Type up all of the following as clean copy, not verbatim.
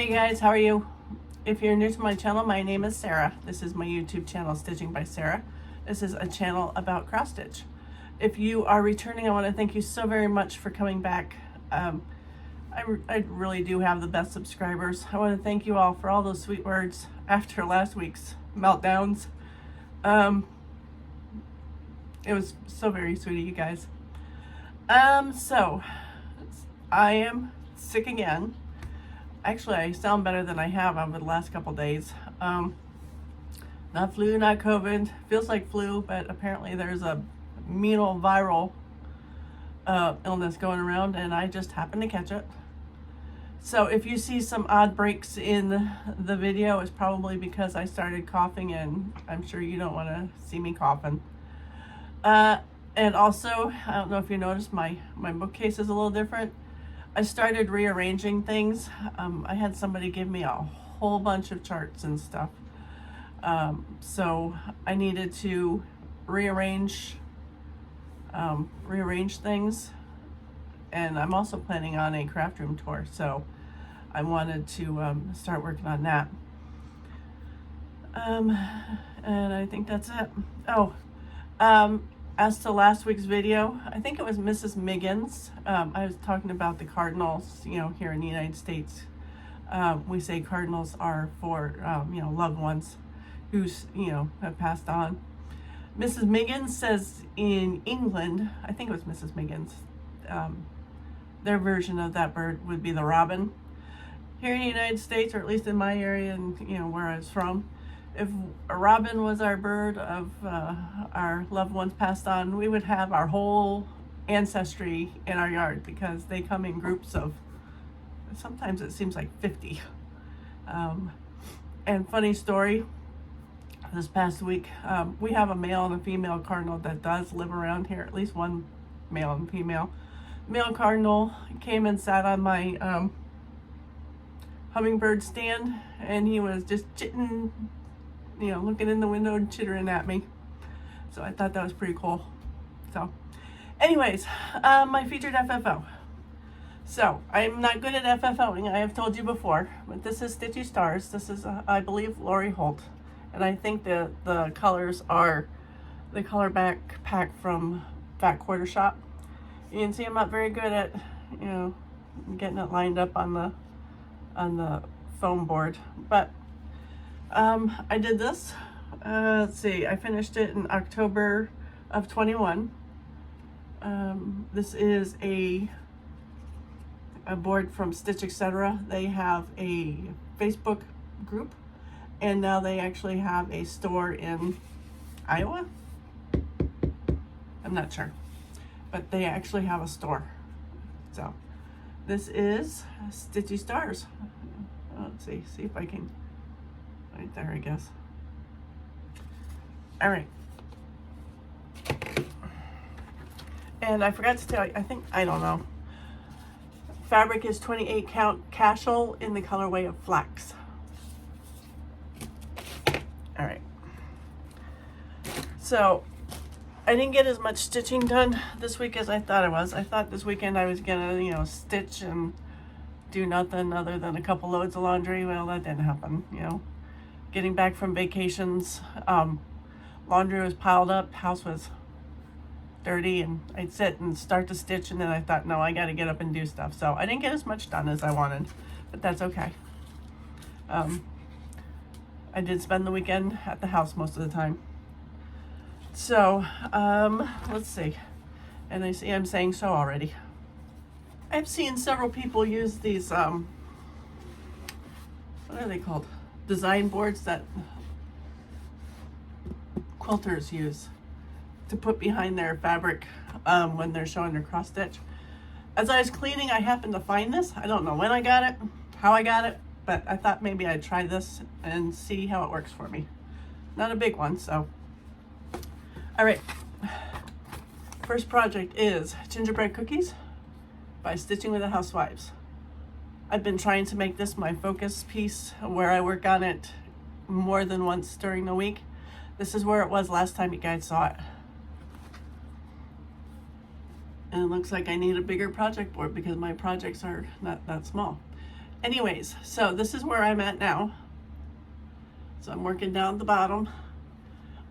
you guys, how are you? If you're new to my channel, my name is Sarah. This is my YouTube channel, Stitching by Sarah. This is a channel about cross stitch. If you are returning, I want to thank you so very much for coming back. I really do have the best subscribers. I want to thank you all for all those sweet words after last week's meltdowns. It was so very sweet of you guys. So I am sick again. Actually, I sound better than I have over the last couple days. Not flu, not COVID. Feels like flu, but apparently there's a mean old viral illness going around, and I just happened to catch it. So if you see some odd breaks in the video, it's probably because I started coughing, and I'm sure you don't want to see me coughing. And also, I don't know if you noticed, my bookcase is a little different. I started rearranging things. I had somebody give me a whole bunch of charts and stuff. So I needed to rearrange things. And I'm also planning on a craft room tour. So I wanted to start working on that. And I think that's it. Oh, as to last week's video, I think it was Mrs. Miggins. I was talking about the cardinals, here in the United States. We say cardinals are for, loved ones who's, have passed on. Mrs. Miggins says in England, I think it was Mrs. Miggins, their version of that bird would be the robin. Here in the United States, or at least in my area and, where I was from, if a robin was our bird of our loved ones passed on, we would have our whole ancestry in our yard because they come in groups of, sometimes it seems like 50. And funny story, this past week, we have a male and a female cardinal that does live around here, at least one male and female. Male cardinal came and sat on my hummingbird stand, and he was just chitting, looking in the window and chittering at me. So I thought that was pretty cool. So anyways, my featured FFO. So I'm not good at FFOing, I have told you before, but this is Stitchy Stars. This is, I believe, Lori Holt. And I think the colors are the color backpack from Fat Quarter Shop. You can see I'm not very good at, getting it lined up on the foam board, but I did this. Let's see, I finished it in October of 21. This is a board from Stitch Etc. They have a Facebook group, and now they actually have a store in Iowa. I'm not sure, but they actually have a store. So this is Stitchy Stars. Let's see if I can, right there, I guess. All right. And I forgot to tell you, I don't know. Fabric is 28 count Cashel in the colorway of Flax. All right. So I didn't get as much stitching done this week as I thought I was. I thought this weekend I was gonna, stitch and do nothing other than a couple loads of laundry. Well, that didn't happen, Getting back from vacations, laundry was piled up, house was dirty, and I'd sit and start to stitch, and then I thought, no, I gotta get up and do stuff. So I didn't get as much done as I wanted, but that's okay. I did spend the weekend at the house most of the time. So, let's see. And I see I'm saying so already. I've seen several people use these, what are they called? Design boards that quilters use to put behind their fabric when they're showing their cross stitch. As I was cleaning, I happened to find this. I don't know when I got it, how I got it, but I thought maybe I'd try this and see how it works for me. Not a big one, so. All right, first project is Gingerbread Cookies by Stitching with the Housewives. I've been trying to make this my focus piece where I work on it more than once during the week. This is where it was last time you guys saw it. And it looks like I need a bigger project board because my projects are not that small. anyways, so this is where I'm at now. So I'm working down the bottom.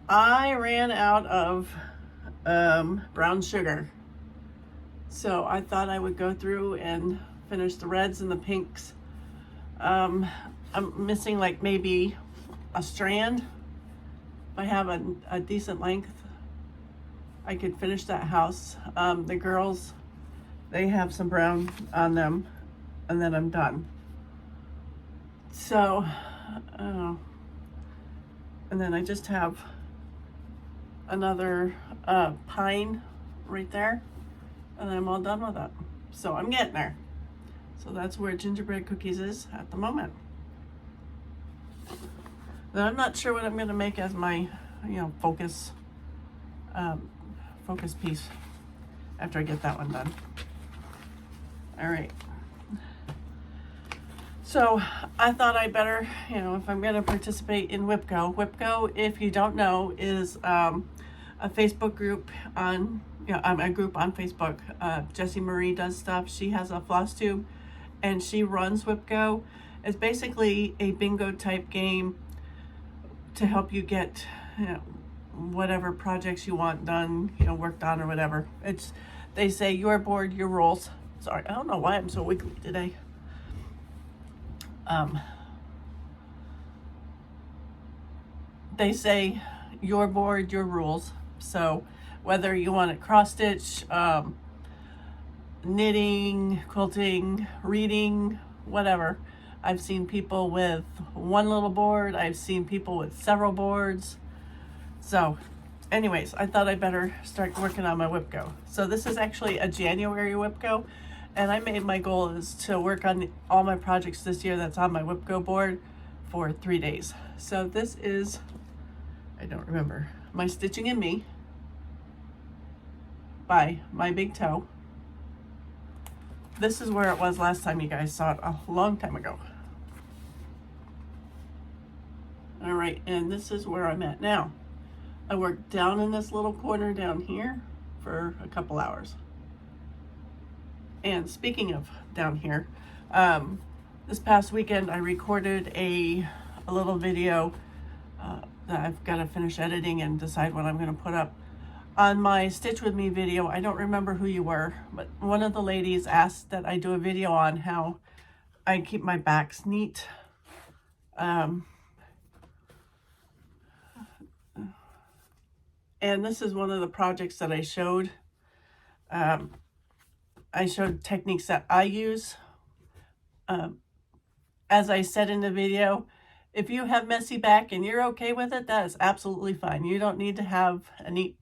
I ran out of brown sugar. So I thought I would go through and finish the reds and the pinks. I'm missing like maybe a strand. If I have a decent length, I could finish that house. The girls, they have some brown on them, and then I'm done. So, and then I just have another pine right there, and I'm all done with it. So I'm getting there. So that's where Gingerbread Cookies is at the moment. Now I'm not sure what I'm going to make as my, focus piece after I get that one done. All right. So I thought I better, if I'm going to participate in Wipgo. Wipgo, if you don't know, is a Facebook group on, a group on Facebook. Jessie Marie does stuff. She has a Flosstube, and she runs Wipgo. It's basically a bingo type game to help you get, whatever projects you want done, worked on or whatever. They say your board, your rules. Sorry, I don't know why I'm so wiggly today. They say your board, your rules. So whether you want it cross stitch, knitting, quilting, reading, whatever. I've seen people with one little board. I've seen people with several boards. So anyways, I thought I better start working on my Wipgo. So this is actually a January Wipgo, and I made my goal is to work on all my projects this year that's on my Wipgo board for 3 days. So this is, I don't remember, My Stitching and Me by My Big Toe. This is where it was last time you guys saw it, a long time ago. All right, and this is where I'm at now. I worked down in this little corner down here for a couple hours. And speaking of down here, this past weekend I recorded a little video that I've got to finish editing and decide what I'm going to put up. On my Stitch With Me video, I don't remember who you were, but one of the ladies asked that I do a video on how I keep my backs neat. And this is one of the projects that I showed. I showed techniques that I use. As I said in the video, if you have messy back and you're okay with it, that is absolutely fine. You don't need to have a neat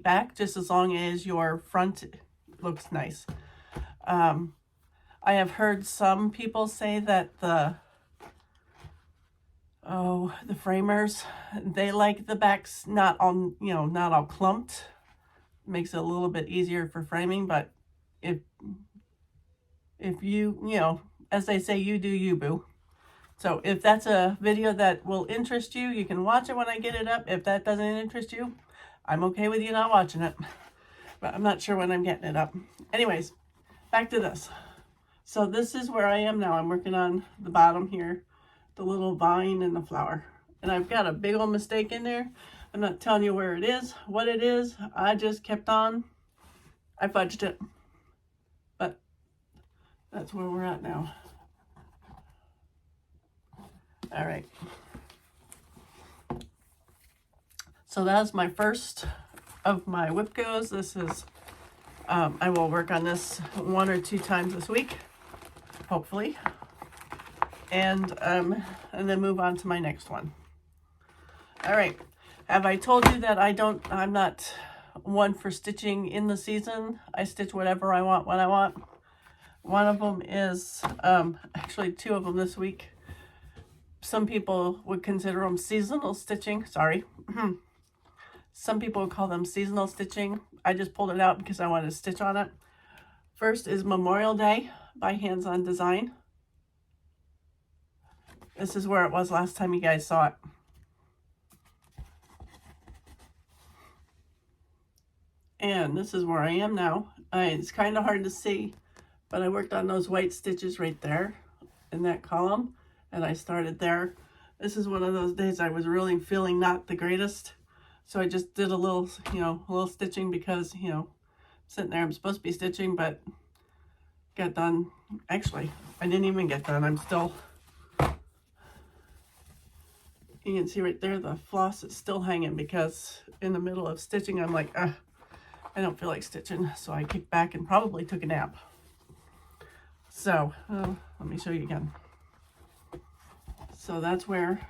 back, just as long as your front looks nice. I have heard some people say that the framers, they like the backs not all clumped. Makes it a little bit easier for framing, but if you, as they say, you do you, boo. So if that's a video that will interest you, you can watch it when I get it up. If that doesn't interest you, I'm okay with you not watching it, but I'm not sure when I'm getting it up. Anyways, back to this. So this is where I am now. I'm working on the bottom here, the little vine and the flower. And I've got a big old mistake in there. I'm not telling you where it is, what it is. I just kept on. I fudged it. But that's where we're at now. All right. So that's my first of my Wipgos. This is, I will work on this 1 or 2 times this week, hopefully. And then move on to my next one. All right. Have I told you that I'm not one for stitching in the season? I stitch whatever I want when I want. One of them is, actually 2 of them this week. Some people would consider them seasonal stitching. Sorry. Some people would call them seasonal stitching. I just pulled it out because I wanted to stitch on it. First is Memorial Day by Hands On Design. This is where it was last time you guys saw it. And this is where I am now. It's kind of hard to see, but I worked on those white stitches right there. in that column, and I started there. This is one of those days I was really feeling not the greatest. So I just did a little, a little stitching because, sitting there, I'm supposed to be stitching, but got done. Actually, I didn't even get done. I'm still, you can see right there, the floss is still hanging because in the middle of stitching, I'm like, I don't feel like stitching. So I kicked back and probably took a nap. So let me show you again. So that's where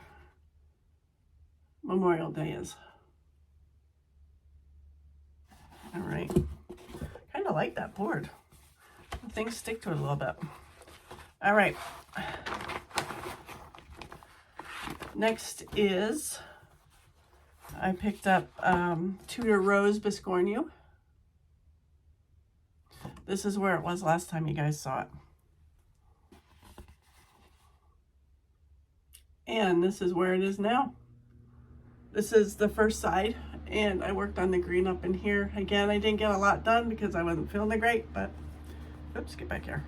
Memorial Day is. All right. Kind of like that board. Things stick to it a little bit. All right. Next is, I picked up Tater Rose Biscornu. This is where it was last time you guys saw it. And this is where it is now. This is the first side, and I worked on the green up in here. Again, I didn't get a lot done because I wasn't feeling great, but, oops, get back here.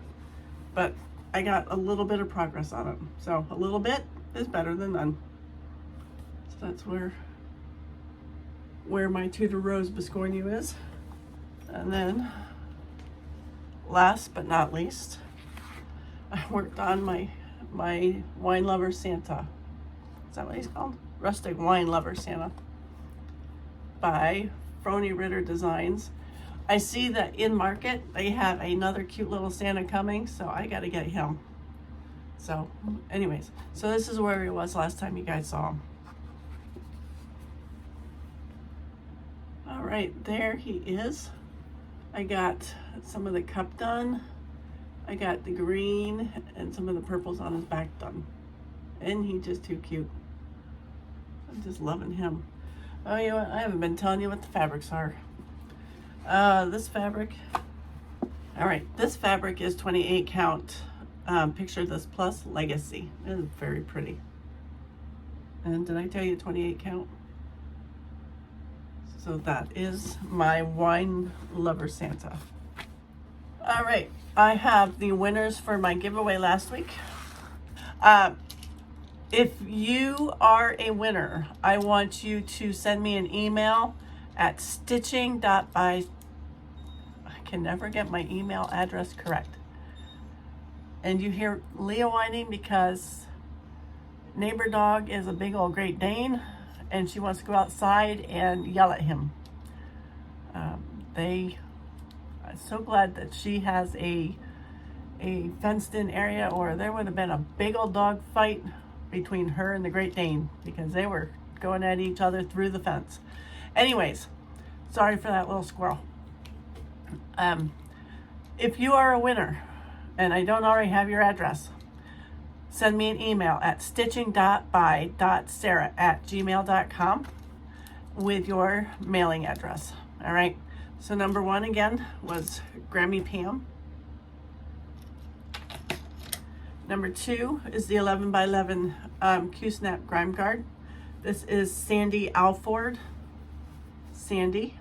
But I got a little bit of progress on it. So a little bit is better than none. So that's where my Tater Rose Biscornu is. And then, last but not least, I worked on my Wine Lover Santa. Is that what he's called? Rustic Wine Lover Santa by Frony Ritter Designs. I see that in market they have another cute little Santa coming, so I got to get him. So anyways, so this is where he was last time you guys saw him. All right, there he is. I got some of the cup done. I got the green and some of the purples on his back done. And he's just too cute. I'm just loving him. Oh, you know what? I haven't been telling you what the fabrics are. This fabric. All right, this fabric is 28 count. Picture This Plus Legacy. It is very pretty. And did I tell you 28 count? So that is my Wine Lover Santa. All right, I have the winners for my giveaway last week. If you are a winner, I want you to send me an email at stitching.by. I can never get my email address correct. And you hear Leah whining because neighbor dog is a big old Great Dane and she wants to go outside and yell at him. I'm so glad that she has a fenced in area, or there would have been a big old dog fight between her and the Great Dane because they were going at each other through the fence. Anyways, sorry for that little squirrel. If you are a winner and I don't already have your address, send me an email at stitching.by.sarah@gmail.com with your mailing address. All right. So number one again was Grammy Pam. Number two is the 11 by 11 Q-Snap Grime Guard. This is Sandy Alford. Sandy.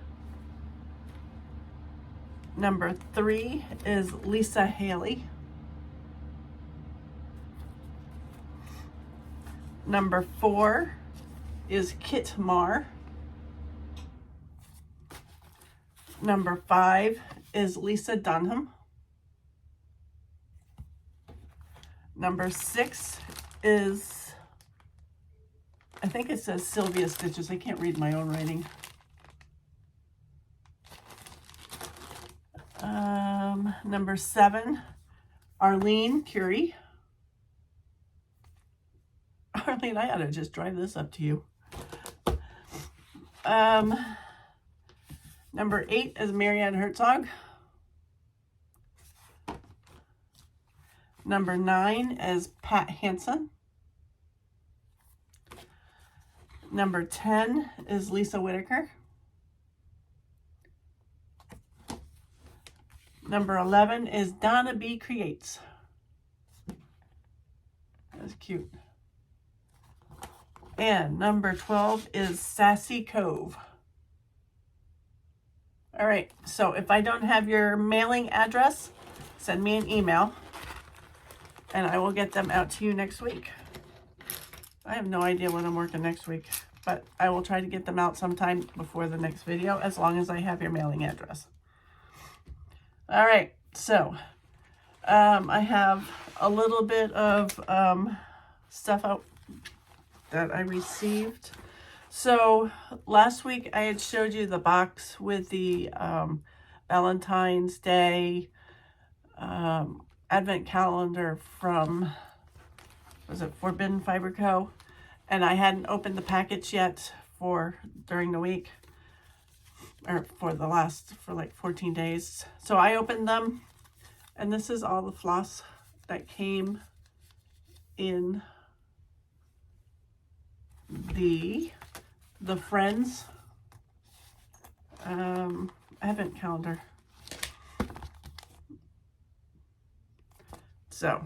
Number three is Lisa Haley. Number four is Kit Marr. Number five is Lisa Dunham. Number six is, I think it says Sylvia Stitches. I can't read my own writing. Number seven, Arlene Curie. Arlene, I ought to just drive this up to you. Number eight is Marianne Herzog. Number nine is Pat Hansen. Number 10 is Lisa Whitaker. Number 11 is Donna B. Creates. That's cute. And number 12 is Sassy Cove. All right, so if I don't have your mailing address, send me an email and I will get them out to you next week. I have no idea when I'm working next week, but I will try to get them out sometime before the next video, as long as I have your mailing address. All right, so I have a little bit of stuff out that I received. So last week I had showed you the box with the Valentine's Day advent calendar from, was it Forbidden Fiber Co? And I hadn't opened the package yet for during the week, or for like 14 days. So I opened them, and this is all the floss that came in the Friends advent calendar. So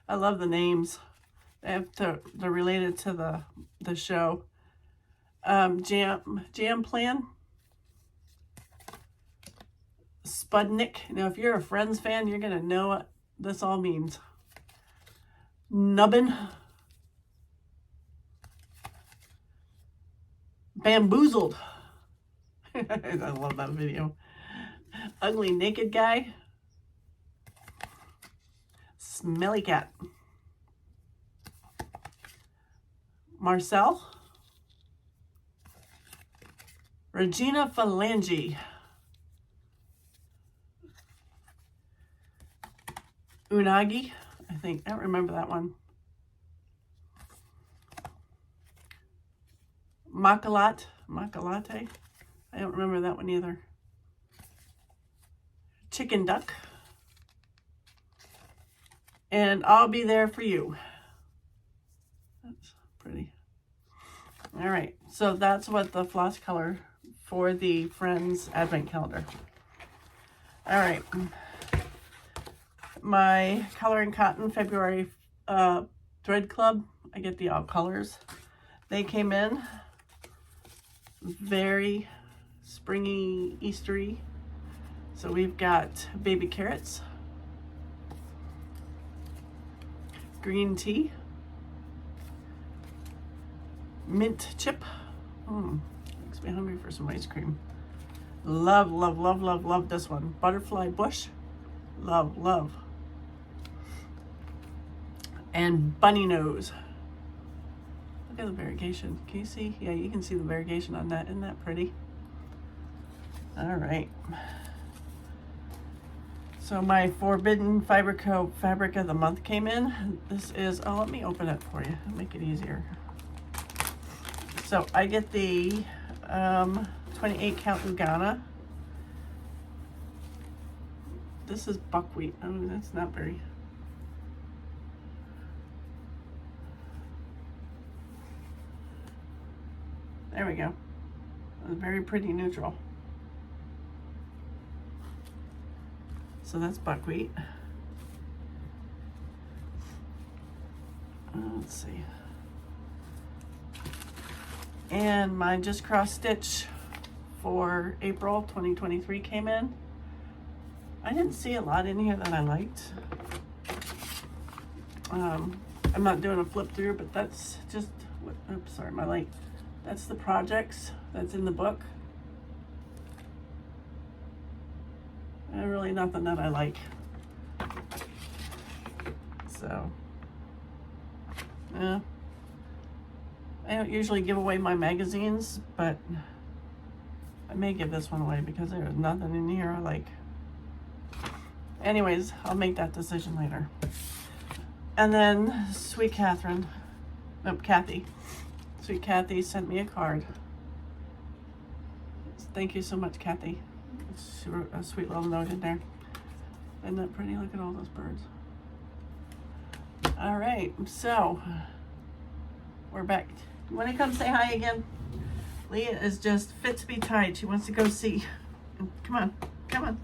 I love the names. They're related to the show. Jam Plan, Spudnik. Now, if you're a Friends fan, you're gonna know what this all means. Nubbin, Bamboozled. I love that video. Ugly Naked Guy, Smelly Cat, Marcel, Regina Phalange, Unagi, I don't remember that one. Makalate, I don't remember that one either. Chicken Duck, and I'll Be There For You. That's pretty. All right, so that's what the floss color for the Friends Advent Calendar. All right, my Coloring Cotton February Thread Club, I get the all colors. They came in very springy, Eastery. So we've got baby carrots, green tea, mint chip. Makes me hungry for some ice cream. Love, love, love, love, love this one. Butterfly bush. Love, love. And bunny nose. Look at the variegation. Can you see? Yeah, you can see the variegation on that. Isn't that pretty? All right. So my Forbidden Fiber Co. Fabric of the Month came in. This is, oh, let me open it for you. I'll make it easier. So I get the 28 count Ugana. This is buckwheat. Oh, that's not very. There we go. A very pretty neutral. So that's buckwheat. Let's see. And my Just Cross Stitch for April 2023 came in. I didn't see a lot in here that I liked. I'm not doing a flip through, but that's just, oops, sorry, my light. That's the projects that's in the book. Really nothing that I like. So, yeah. I don't usually give away my magazines, but I may give this one away because there's nothing in here I like. Anyways, I'll make that decision later. And then Sweet Catherine, nope, Kathy. Sweet Kathy sent me a card. Thank you so much, Kathy. She wrote a sweet little note in there. Isn't that pretty? Look at all those birds. All right, so we're back. You want to come say hi again? Leah is just fit to be tied. She wants to go see. Come on, come on.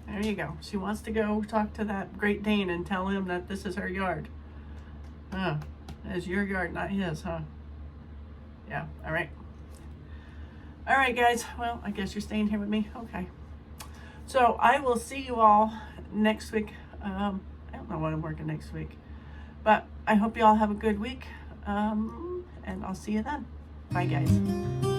There you go. She wants to go talk to that Great Dane and tell him that this is her yard. Huh. It's your yard, not his, huh? Yeah, all right. All right, guys. Well, I guess you're staying here with me. Okay. So I will see you all next week. I don't know what I'm working next week, but I hope you all have a good week. And I'll see you then. Bye, guys.